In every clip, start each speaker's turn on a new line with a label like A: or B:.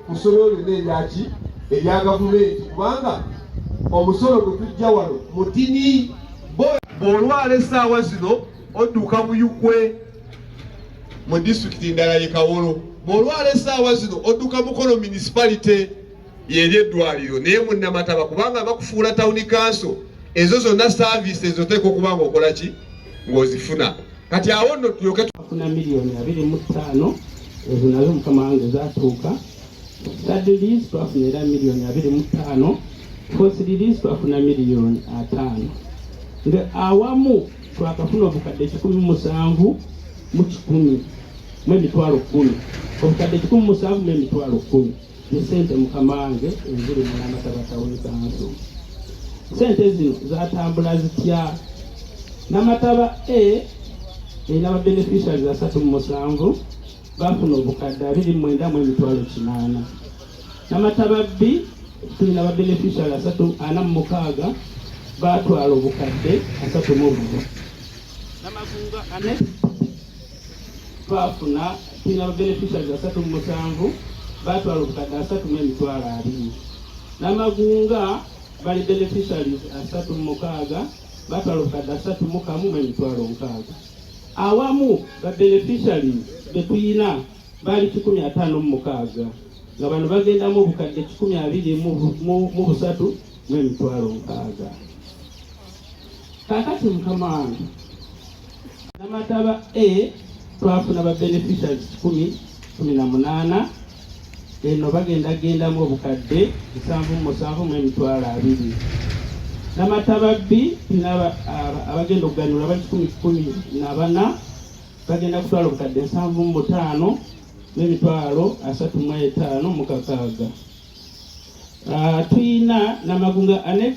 A: kusolo lyaki erya gavumenti kubanga omusolo gwe tujja wano mutini. Bw'olwala essaawa zino odduka mu Yukwe mu disitulikiti ndala ye Kawolo. Bw'olwala essaawa zino odduka Mukono municipality yeri eddwaliro naye mu Namataba kubanga bakufuula town council. Ezo zonna service ezo teeka okuba ng'okola ki ng'ozifuna. Kati awo nno tulyoke
B: tufuna miliyoni 25 ezo nazo mukama wange zaatuuka. Third release twafuna era miliyoni 25. Fourth release twafuna miliyoni 5. Nga awamu twakafuna obukadde 17 mu 10 mu emitwalo 10. Obukadde 17 mu emitwalo 10 ne ssente mukama wange eziri mu Namataba Town Council. Ssente zino zatambula zitya? Namataba erina aba beneficiaries 37 bafuna obukadde 29 mu emitwalo 8. Namataba B tulina aba beneficiaries 46 batwala obukadde 32. Namagunga ane bafuna tulina aba beneficiaries 37 batwala obukadde 3 mu emitwalo 20. Namagunga bali beneficiaries 36 batwala obukadde 31 mu emitwalo 6. Awamu ba beneficiaries betuyina bali 156 nga bano bagendamu obukadde 20 mu 3 mu emitwalo 6. Kakati mukama wange Namataba twafuna ba beneficiaries 18 eno bagendamu obukadde 77 mu emitwalo 2. Namataba B tulina abagenda okuganyula bali 14 bagenda kutwala obukadde 75 mu emitwalo 35 mu 6. Tuyina Namagunga annex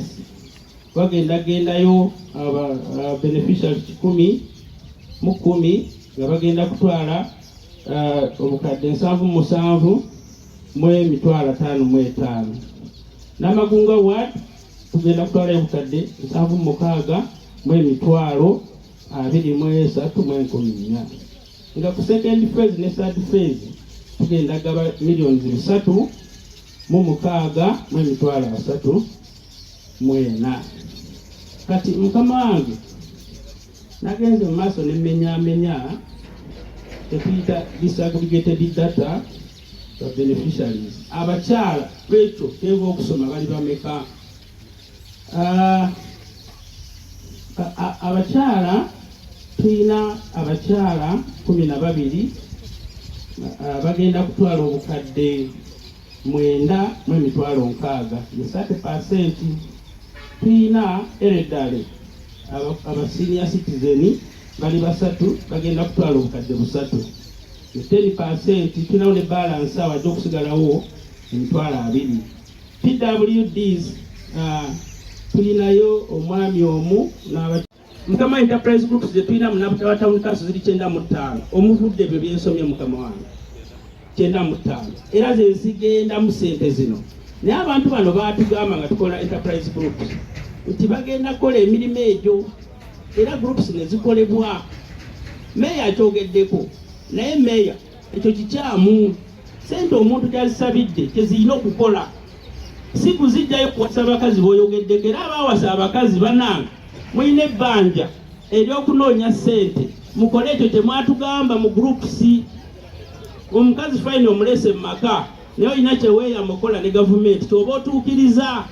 B: bagendayo beneficiaries 10 mu 10 nga bagenda kutwala obukadde 77 mu emitwalo 5. Namagunga ward tugenda kutwala obukadde 76 mu emitwalo 23 nga ku second phase ne third phase tugenda gaba miliyoni 3 mu 6 mu emitwalo 34. Kati mukama wange nagenze mu maaso n'emenya tekuyita disaggregated data ba beneficiaries. Abakyala lwekyo teeva okusoma bali bameka? Abakyala tuyina abakyala 12 bagenda kutwala obukadde 9 mu emitwalo 6 ye 30%. Tuyina eredale aba senior citizen bali 3 bagenda kutwala obukadde 3 ye 10%. Tuyinawo ne balance awadde okusigalawo emitwalo 2. PWDs tulinayo omwami omu mukama enterprise groups ze tulina mu Namataba Town Council ziri 95 omuvudde ebyo byensomye mukama wange 95 era ze zigenda mu ssente zino. Naye abantu bano batugamba nga tukola enterprise groups nti bagenda kukola emirimu egyo era groups ne zikolebwa. Meya akyogeddeko naye meya ekyo kikyamu. Ssente omuntu gyazisabidde kyezirina okukola si kuzijjayo kuwasa abakazi b'oyogeddeko. Era abawasa abakazi bananga muyina ebbanja ery'okunoonya ssente mukole ekyo temwatugamba mu groups. Omukazi fine omulese mu maka naye olina kyeweeyama okola ne gavumenti kyoba otuukiriza.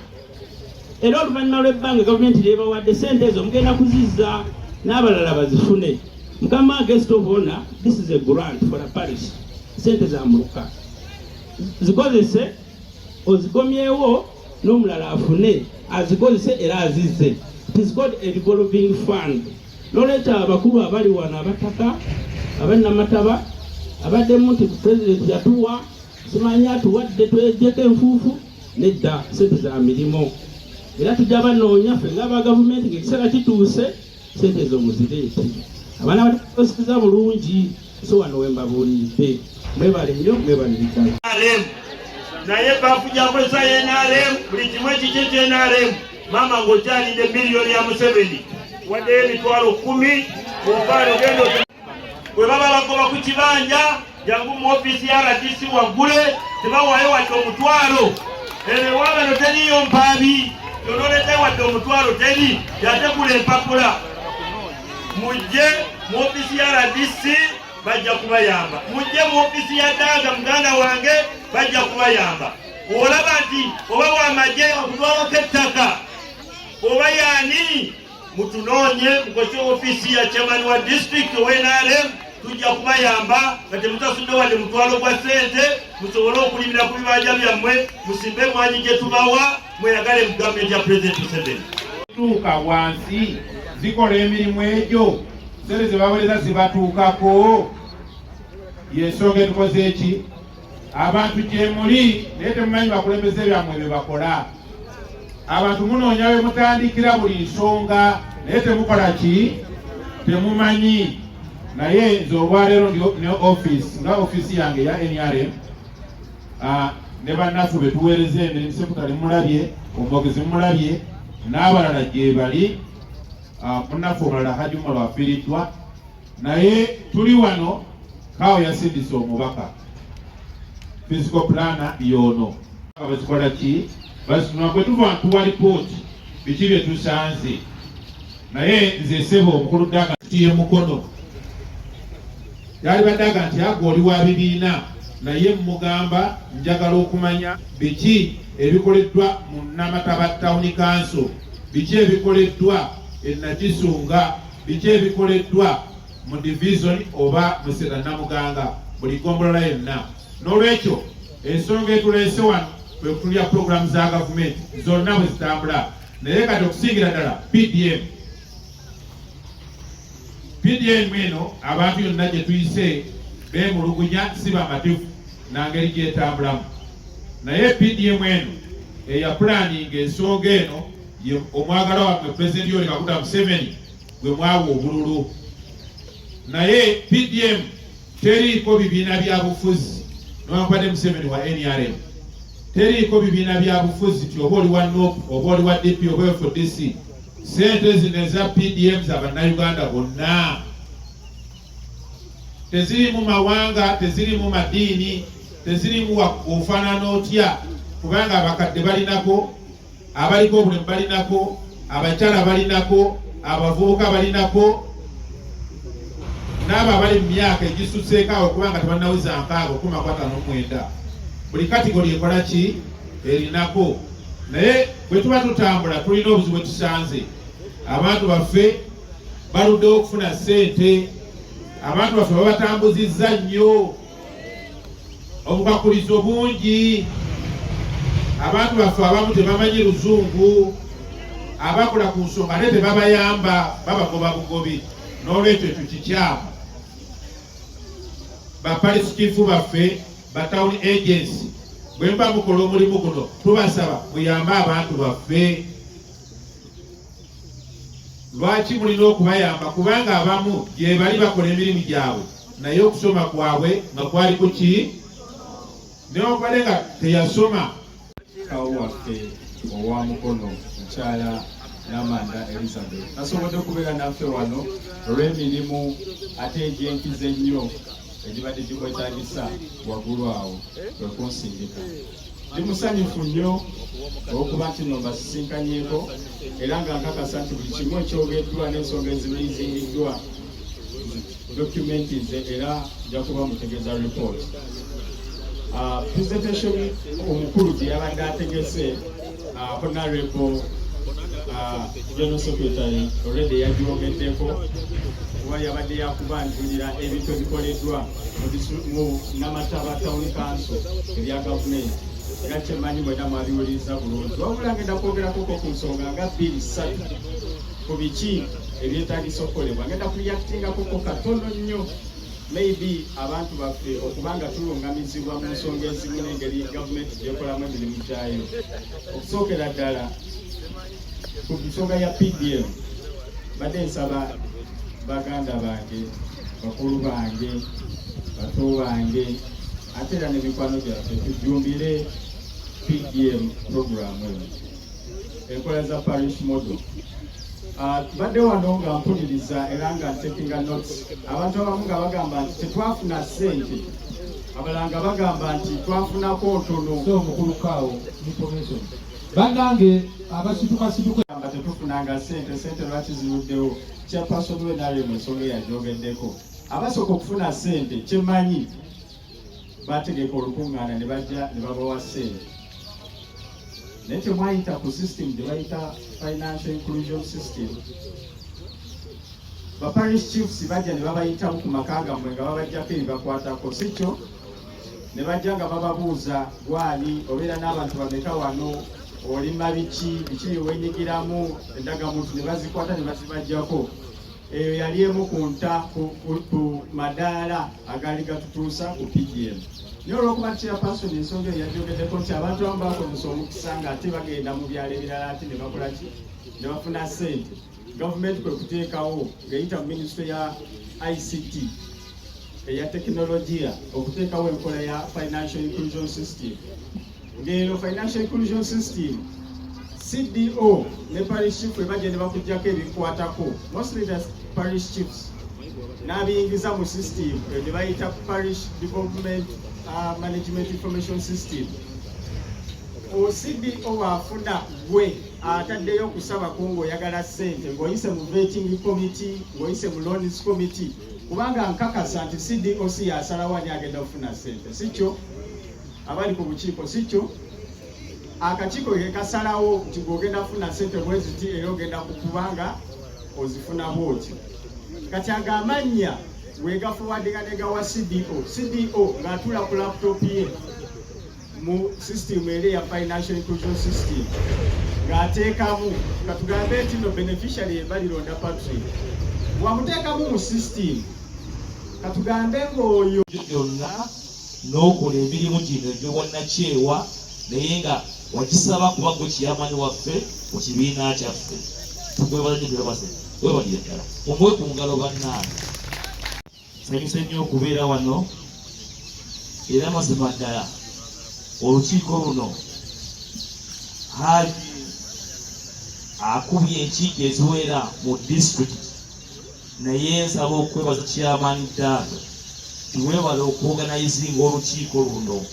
B: Era oluvannyuma lw'ebbanga gavumenti lyebawadde ssente ezo mugenda kuzizza n'abalala bazifune. Mukama guest of honor, this is a grant for a parish. Ssente za muluka zikozese ozikomyewo n'omulala afune azikozese era azizze. It is called a revolving fund. N'olwekyo abakulu abali wano abataka ab'Namataba abaddemu nti president yatuwa simanyi atuwadde twejjeko enfuufu nedda ssente za mirimu. Era tujja banoonya ffe ng'aba gavumenti ng'ekiseera kituuse ssente ezo muzireete. Abaana batekozesa bulungi so wano we mbabuulidde. Mwebale nnyo mwebalirika.
C: Naye bakuja kwesa NRM buli kimu ekikye kye NRM mama ng'okyalidde miliyoni ya Museveni wadde emitwalo 10 bw'obaana ogenda bwe baba bagoba ku kibanja jangu mu ofisi ya RDC waggule tebawaayo wadde omutwalo. Wabano teriyo mpaabi yonolete wadde omutwalo teri yategula empapula. Mujje mu ofisi ya RDC bajja kubayamba. Mujje mu ofisi ya Daga muganda wange bajja kubayamba. Olaba nti oba wamagye okutwalako ettaka oba yaani mutunoonye mukoze ofisi ya chairman wa district wa NRM tujja kubayamba nga temutasudde wadde mutwalo gwa ssente musobole okulimira ku bibanja byammwe musimbe mwanyi gye tubawa mweyagale mu gavumenti ya President Museveni.
D: Tuuka wansi zikola emirimu egyo sente ze baweereza zibatuukako yensonga etukoze eki abantu gye muli naye temumanyi bakulembeze byammwe bye bakola. Abantu munoonya we mutandikira buli nsonga naye temukola ki temumanyi. Naye nze olwaleero ne office yange ya NRM ne bannaffe be tuweereza emirimu sekutale mulabye omwogezi mulabye n'abalala gye bali munnaffe omulala Hajji afiiriddwa naye tuli wano kaawo yasindise omubaka physical planner yono bazikola ki basituna bwe tuva ntuwa lipooti biki bye tusanze. Naye nze ssebo omukulu Daga tiye Mukono yali badaga nti ago oli wa bibiina naye mugamba njagala okumanya biki ebikoleddwa mu Namataba Town Council, biki ebikoleddwa e Nakisunga, biki ebikoleddwa mu division oba mu Ssega Namuganga buli gombolola yonna. N'olwekyo ensonga etuleese wano kwe kutulya programu za gavumenti zonna bwe zitambula. Naye kati okusingira ddala PDM eno abantu yonna gye tuyise beemulugunya si bamativu na ngeri gyetambulamu. Naye PDM eno eya planning ensonga eno omwagala wammwe President Yoweri Kaguta Museveni gwe mwawa obululu. Naye PDM teriiko bibiina bya bufuzi n'owankubadde Museveni wa NRM teriiko bibiina bya bufuzi ti oba oli wa NOP oba oli wa DP oba FDC. Sente zino eza PDM za bannayuganda bonna, teziri mu mawanga, teziri mu madiini, teziri mu ofaanana otya, kubanga abakadde balinako, abaliko obulemu balinako, abakyala balinako, abavubuka balinako, n'abo abali mu myaka egisutseeko awo kubanga tebannaweza nkaaga 59. Buli kategori ekola ki erinako. Naye bwe tuba tutambula tulina obuzibu bwe tusanze. Abantu baffe baluddewo okufuna ssente, abantu baffe babatambuzizza nnyo, obukwakkulizo bungi, abantu baffe abamu tebamanyi luzungu, abakola ku nsonga naye tebabayamba babagoba bugobi. N'olwekyo ekyo kikyamu. Baparish chief baffe ba town agency bwe mba mukola omulimu guno tubasaba muyambe abantu baffe. Lwaki mulina okubayamba? Kubanga abamu gye bali bakola emirimu gyabwe naye okusoma kwabwe nga kwali kuki newankubadde nga teyasoma.
E: Kawo waffe owa Mukono mukyala Namanda Elizabeth asobodde okubeera naffe wano olw'emirimu ate egyenkize ennyo egibadde gikwetagisa waggulu awo kwekunsigika. Ndi musanyufu nnyo olw'okuba nti nno mbasisinkanyeeko era nga nkakasa nti buli kimu ekyogeddwa n'ensonga ezizingiddwa documentize era nja kuba mutegeeza report. Presentation omukulu gye yabadde ategese Honorable General Secretary already yagyogeddeko kuba yabadde yakubanjulira ebintu ebikoleddwa mu Namataba Town Council ebya gavumenti era kyemanyi mwena mwabiwuliriza bulungi. Wabula ngenda kwogerako ku nsonga nga 2-3 ku biki ebyetaagisa okukolebwa. Ngenda kureactingako katono nnyo maybe abantu baffe okubanga tulungamizibwa mu nsonga ezimu n'engeri gavumenti gyekolamu emirimu gyayo. Okusookera ddala ku nsonga ya PDM badde nsaba baganda bange, bakulu bange, bato bange, ate era n'emikwano gyaffe tujumbire PDM program eno, enkola za Parish Modal. Badde wano nga mpuliriza era nga ntekinga notes abantu abamu nga bagamba nti tetwafuna ssente abalanga bagamba nti twafunako ntono.
D: So mukulukawo information. Bannange abasitukasituka
E: amba tetufunanga sente lwaki ziruddewo. Chairperson we NRM ensonga yagyogeddeko. Abasooka okufuna sente kyemanyi bategeka olukuŋŋaana ne bajja ne babawa sente. Naye temwayita ku system gye bayita financial inclusion system. Ba parish chiefs bajja ne babayitamu ku maka gammwe nga babajjako ebibakwatako si kyo, ne bajja nga bababuuza gwani obeera n'abantu bameka wano, olima biki bye wenyigiramu, endagamuntu ne bazikwata ne bazibajjako. Eyo yali emu ku nta ku madaala agaali gatutuusa ku PGM. Naye olw'okuba chairperson ensonga eyo yagyogeddeko nti abantu abamu bakozesa omukisa nga ate bagenda mu byalo ebirala ate ne bakola ki ne bafuna ssente. Gavumenti kwe kuteekawo ng'eyita mu minisitule ya ICT eya tekinologiya okuteekawo enkola ya financial inclusion system. Ng'eno financial inclusion system CDO ne parish chief we bajja ne bakuggyako ebikwatako, mostly the parish chiefs n'abiyingiza mu system ne bayita Parish Development Management Information System. O CDO afuna gwe ataddeyo kusaba ng'oyagala ssente ng'oyise mu vetting committee, ng'oyise mu loans committee, kubanga nkakasa nti CDO si yasalawo ani agenda okufuna ssente. Si kyo abali ku bukiiko, si kyo akakiiko ke kasalawo nti ng'ogenda kufuna ssente bwe ziti era ogenda kukubanga ozifuna bw'otyo. Kati agamanya wegafuwaddeganega wa CDO ng'atula ku laptop ye mu system eri ya financial inclusion system ng'ateekamu katugambe nti no beneficiary ebalironda Patrick wamuteekamu mu system katugambe ng'oyo
F: byonna n'okola emirimu gino egy'obwannakyewa naye nga wagisaba kuba gwe kiyamanyi waffe mu kibiina kyaffe. Tukwebalanyegirabase webalire ddala omwe ku ngalo bannaange. Nsanyuse nnyo okubeera wano era mazima ddala olukiiko luno Hajji akubye enkiiko eziwera mu disitulikiti, naye nsaba okwebaza kyamaani ddala tiwebala okuorganizinga olukiiko luno.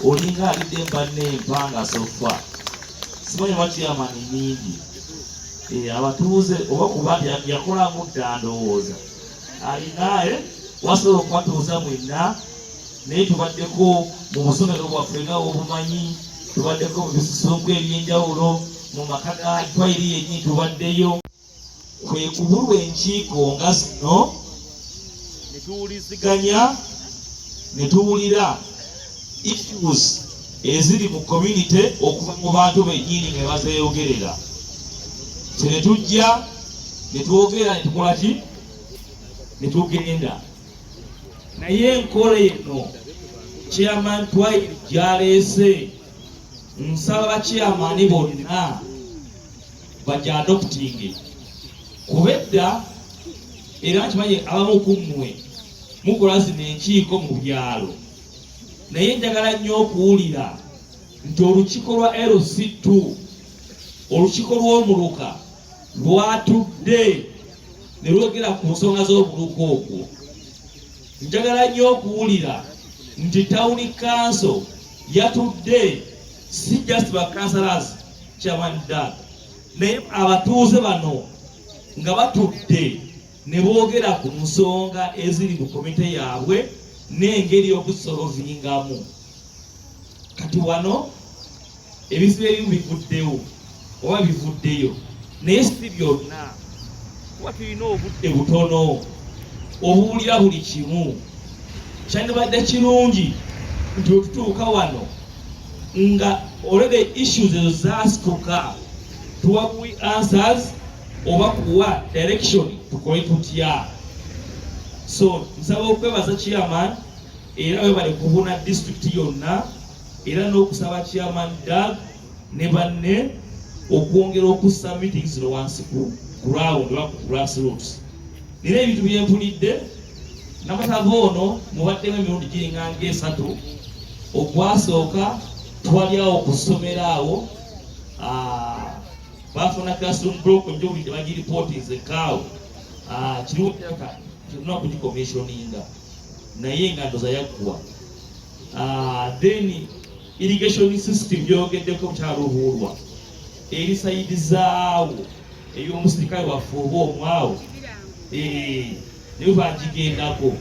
F: Olinga alidde empa nga sofa simanyi oba kyamaani nnyingi abatuuze oba kuba yakolamu dda ndowooza alinaye wasobola okubatuuza mwenna, naye tubaddeko mu busomero bwaffe nga obumanyi, tubaddeko mu bisusunku eby'enjawulo mu maka ga Twahir yennyini tubaddeyo. Kwe kubulwa enkiiko nga zino ne tuwuliziganya ne tuwulira issues eziri mu community okuva mu bantu bennyini nga bazeeyogerera. Kye tujja ne twogera ne tukola ki ne tugenda. Naye enkola eno Chairman Twahir gy'aleese nsaba bakyamaani bonna bajja adopting kuba edda era nkimanyi abamu ku mmwe mukola zino enkiiko mu byalo, naye njagala nnyo okuwulira nti olukiiko lwa LC2 olukiiko lw'omuluka lwatudde ne lwogera ku nsonga z'obuluka okwo. Njagala nnyo okuwulira nti town council yatudde si just ba councillors Chairman Dad, naye abatuuze bano nga batudde ne boogera ku nsonga eziri mu komite yaabwe n'engeri y'okusolovingamu. Kati wano ebizibu ebimu bivuddewo oba bivuddeyo, naye si byonna. Kuba tulina obudde butono obuwulira buli kimu. Kyandibadde kirungi nti otutuuka wano nga already issues ezo zaasituka tuwabuwi answers oba kuwa direction tukole tutya. So nsaba okwebaza chairman era webale kubuna district yonna era n'okusaba chairman Dag ne banne okwongera okussa meetings zino wansi ku ground oba ku grassroots. Nina ebintu byempulidde Namataba ono mubaddemu emirundi giringa ng'esatu. Ogwasooka twalyawo okusomera awo bafuna classroom block njogulidde bagiripotinze kaawo kiriwo ettaka kirina okugikommissioninga naye nga ndoza yaggwa. Then irrigation system gyogeddeko kyalubuulwa eri sayidi zaawo ey'omusirikale waffe oba omwawo naye bagigendako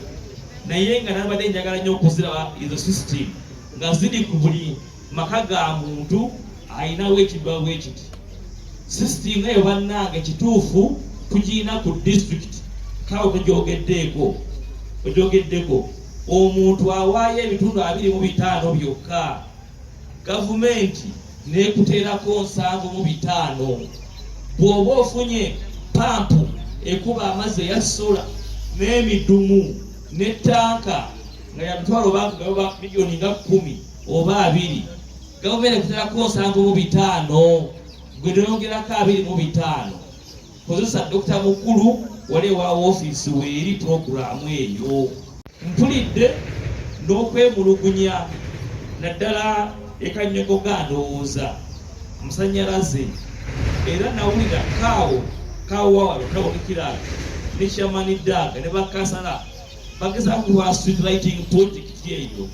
F: naye nga nabadde njagala nnyo okuziraba ezo system nga ziri ku buli maka ga muntu ayinawo ekibbawo ekiti. System eyo bannange kituufu tugirina ku district kawo ogyogeddeko omuntu awaayo ebitundu 25 byokka gavumenti nekuteerako 75. Bw'oba ofunye pampu ekuba amazzi eya sola n'emidumu ne tanka nga yamitwalo bakugaba miliyoni nga 10 oba 2, gavumenti ekuteerako 75 gwe noyongerako 25. Kozesa Dr. Mukulu wali wa office weeri programu eyo. Mpulidde n'okwemulugunya naddala ekanyogoga ndowooza musanyalaze era nawulira kaawo wawalo tabonekera ne Shamani Daga ne bakasala bageza kuwa street lighting project eyo.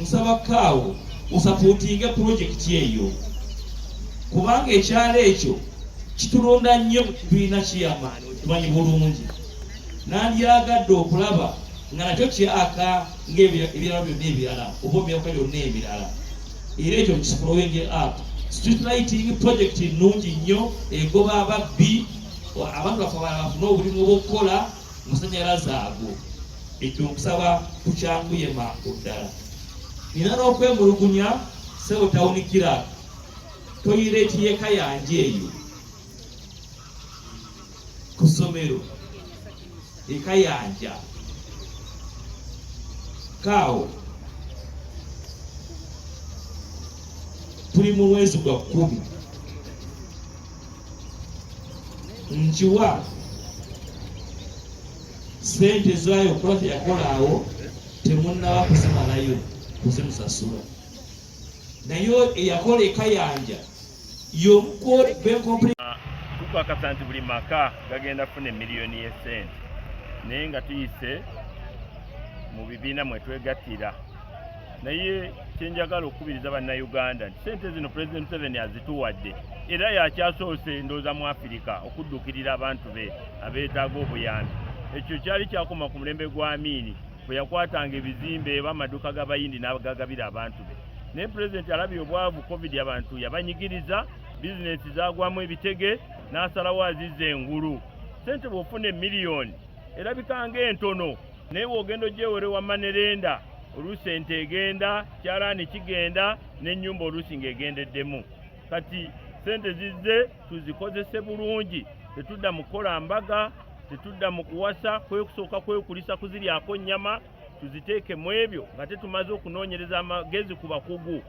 F: Nsaba kaawo osapootinge project eyo kubanga ekyalo ekyo kitulonda nnyo mu kibiina ky'amaanyi okimanyi bulungi. Nandyagadde okulaba nga nakyo kyaka ng'ebirala byonna ebirala oba emyaka byonna emirala era ekyo kifollowing up. Street lighting project nnungi nnyo egoba ababbi abantu baffe bafune obulimu obw'okukola musanyalaze ago. Ekyo nkusaba tukyanguye mangu ddala. Nina n'okwemulugunya Ssebo tawunikira toyireeti y'eka yange eyo ku ssomero eka yanja kaawo tuli mu mwezi gwa 10 nkiwa sente zaayo okuba teyakolaawo temunnaba kuzimalayo kuzimusasula naye eyakola eka yanja y'omukole benkompli
C: tukwakasa nti buli maka gagenda kufuna emiliyoni y'esente naye nga tuyise mu bibiina mwe twegattira. Naye kyenjagala okukubiriza bannayuganda nti sente zino President Museveni azituwadde era yakyasoose ndowooza mu Afirika okuddukirira abantu be abeetaaga obuyambi. Ekyo kyali kyakoma ku mulembe gwa Amini bwe yakwatanga ebizimbe bamaduka g'abayindi n'agagabira abantu be. Naye Pulezidenti alabye obwavu COVID abantu yabanyigiriza, bizinesi zaagwamu ebitege n'asalawo azizza engulu. Sente bw'ofuna emiliyoni erabika ng'entono naye bw'ogenda ogyewere wa Manerenda oluusi ente egenda, kyalaani kigenda n'ennyumba oluusi ng'egendeddemu. Kati sente zizze tuzikozese bulungi, tetudda mu kukola mbaga, tetudda mu kuwasa kwekusooka kwekulisa kuziryako nnyama, tuziteeke mu ebyo nga tetumaze okunoonyereza amagezi ku bakugu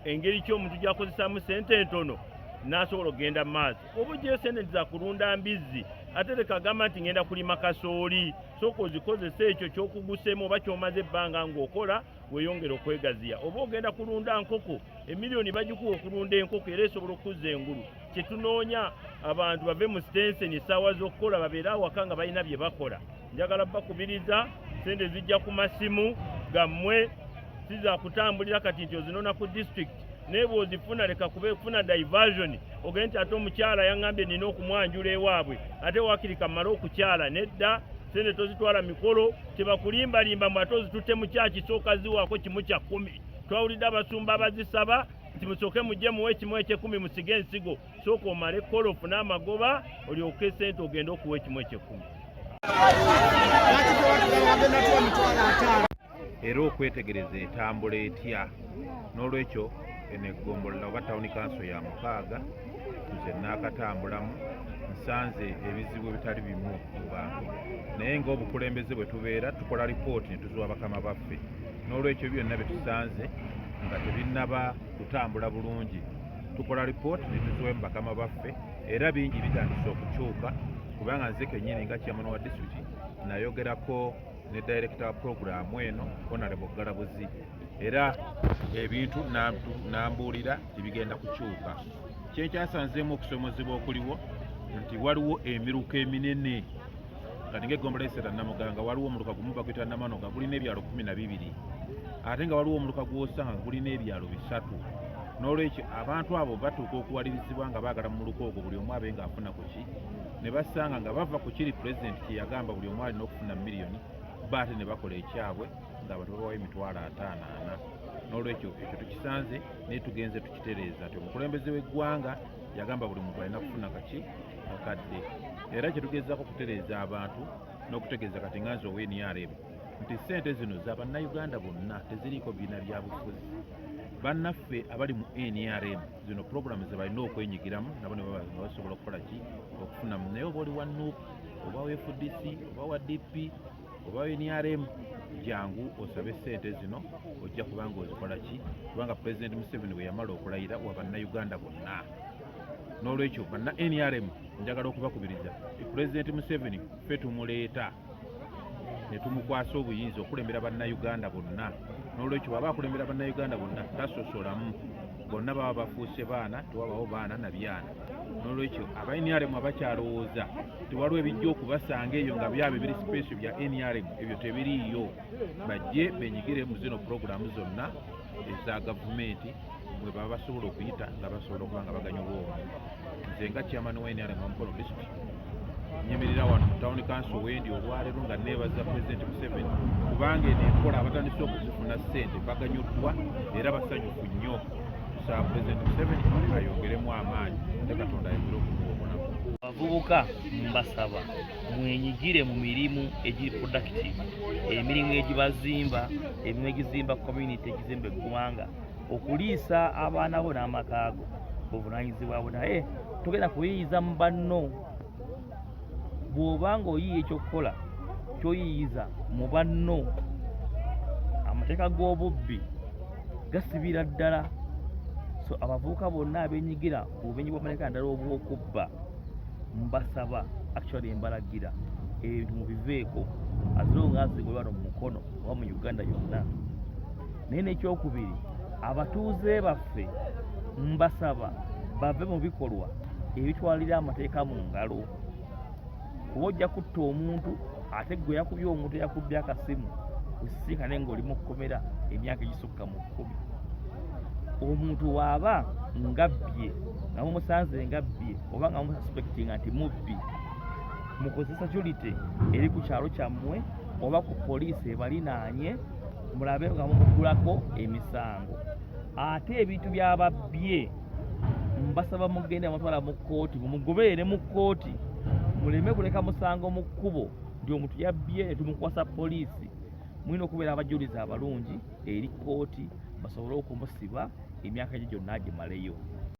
C: engeri ki omuntu gy'akozesaamu sente entono n'asobola okugenda mu maaso. Oba oggyeyo sente za kulunda mbizzi ate tekagamba nti ngenda kulima kasooli, sooka ozikozesa ekyo ky'okugusemu oba ky'omaze ebbanga ng'okola weeyongera okwegaziya. Oba ogenda kulunda nkoko, emiliyoni bagikuwa okulunda enkoko era esobola okuzza engulu. Kye tunoonya abantu bave mu sitenseni essaawa z'okukola babeere awaka nga balina bye bakola. Njagala bakubiriza sente zijja ku masimu gammwe, siza kutambulira kati nti ozinona ku district naye bw'ozifuna leka kube kufuna diversion. Ogende nti ate omukyala yaŋŋambye nina okumwanjula ewaabwe ate wakirika mmale okukyala. Nedda, sente tozitwala mikolo, tebakulimbalimba mu ate ozitutte mu kyaki sooka ziwaako kimu kya 10. Twawulidde abasumba abazisaba nti musooke mujje muwe ekimu eky'ekumi musige ensigo, sooka omale ekkola ofune amagoba olyoke sente ogende okuwa ekimu eky'ekumi.
D: Era okwetegereza etambula etya. N'olwekyo enegombolola oba tawuni kanso ya 6 nze naakatambulamu nsanze ebizibu bitali bimu mu bantu, naye ng'obukulembeze bwe tubeera tukola lipooti ne tuziwa bakama baffe. N'olwekyo byonna bye tusanze nga tebinnaba kutambula bulungi tukola lipooti ne tuziwa mu bakama baffe, era bingi bitandise okukyuka kubanga nze kennyini nga chairman wa district nayogerako ne director wa programu eno Honorable Galabuzi, era ebintu nambuulira tibigenda kukyuka. Kyekyasanzeemu okusomozebwa okuliwo nti waliwo emiruka eminene kati ng'eggombolola eseta Namuganga waliwo omuluka gumu baguyita Namanoga gulina ebyalo 12 ate nga waliwo omuluka gw'osanga gulina ebyalo bisatu. N'olwekyo abantu abo batuuka okuwalirizibwa nga baagala mu muluka ogwo buli omu abe ng'afuna ku ki, ne basanga nga bava ku kiri pulezidenti kye yagamba buli omu alina okufuna miliyoni, baate ne bakola ekyabwe ng'abantu babawa emitwalo 54. N'olwekyo ekyo tukisanze naye tugenze tukitereeza nti omukulembeze w'eggwanga yagamba buli muntu alina kufuna kaki akadde. Era kye tugezaako kutereeza abantu n'okutegeeza kati nganze owa NRM nti ssente zino za bannayuganda bonna, teziriiko bibiina bya bufuzi. Bannaffe abali mu NRM zino pulogulaamu ze balina okwenyigiramu nabo ne basobola okukola ki okufunamu. Naye oba oli wa NUP oba wa FDC oba wa DP oba wa NRM, jangu osabe ssente zino ojja kubanga ozikola ki, kubanga Pulezidenti Museveni bwe yamala okulayira wa bannayuganda bonna. N'olwekyo banna NRM njagala okubakubiriza Pulezidenti Museveni ffe tumuleeta ne tumukwasa obuyinza okulembera bannayuganda bonna. N'olwekyo bw'aba akulembera bannayuganda bonna tasosolamu, bonna baba bafuuse baana, tewabawo baana na byana. N'olwekyo aba NRM abakyalowooza tewaliwo ebijja okubasanga eyo nga byabo ebiri sipesio bya NRM, ebyo tebiriiyo. Bajje benyigire mu zino pulogulaamu zonna eza gavumenti bwe baba basobola okuyita nga basobola okuba nga baganya obwomu. Nze nga chairman wa NRM wa Mukono District nyemerera wano mu Town Council wendi olwaleero nga neebaza Pulezidenti Museveni kubanga eno enkola abatandise okuzifuna ssente baganyuddwa era basanyufu nnyo. Tusaba Pulezidenti Museveni ayongeremu amaanyi ne Katonda ayongere okumuwa obulamu.
G: Abavubuka mbasaba mwenyigire mu mirimu egiri productive, emirimu egibazimba, emirimu egizimba community, egizimba eggwanga, okuliisa abaana bo n'amakaago buvunaanyizibwa bwo. Naye togenda kuyiyiza mu banno. Bw'obanga oyiiya ekyokukola kyoyiyiza mu banno, amateeka g'obubbi gasibira ddala. So abavubuka bonna abenyigira mu bumenyi bw'amateeka ddala obw'okubba, mbasaba actually embalagira ebintu mubiveeko azonga azigwe wano mu Mukono oba mu Uganda yonna. Naye n'ekyokubiri, abatuuze baffe mbasaba bave mu bikolwa ebitwalira amateeka mu ngalo. Kuba ojja kutta omuntu ate gwe yakubye omuntu yakubbye akasimu osisinkane ng'oli mu kkomera emyaka egisukka mu 10. Omuntu waaba ngabbye nga mumusanze ngabbye oba nga mumususpectinga nti mubbi, mukozesa security eri ku kyalo kyammwe oba ku poliisi ebalinaanye mulabe nga mumugulako emisango. Ate ebintu byababbye mbasaba mugende mutwala mu kkooti, mumugoberere mu kkooti, muleme kuleka musango mu kkubo nti omuntu yabbye ne tumukwasa poliisi. Mulina okubeera abajulizi abalungi eri kkooti basobole okumusiba emyaka gye gyonna agimaleyo.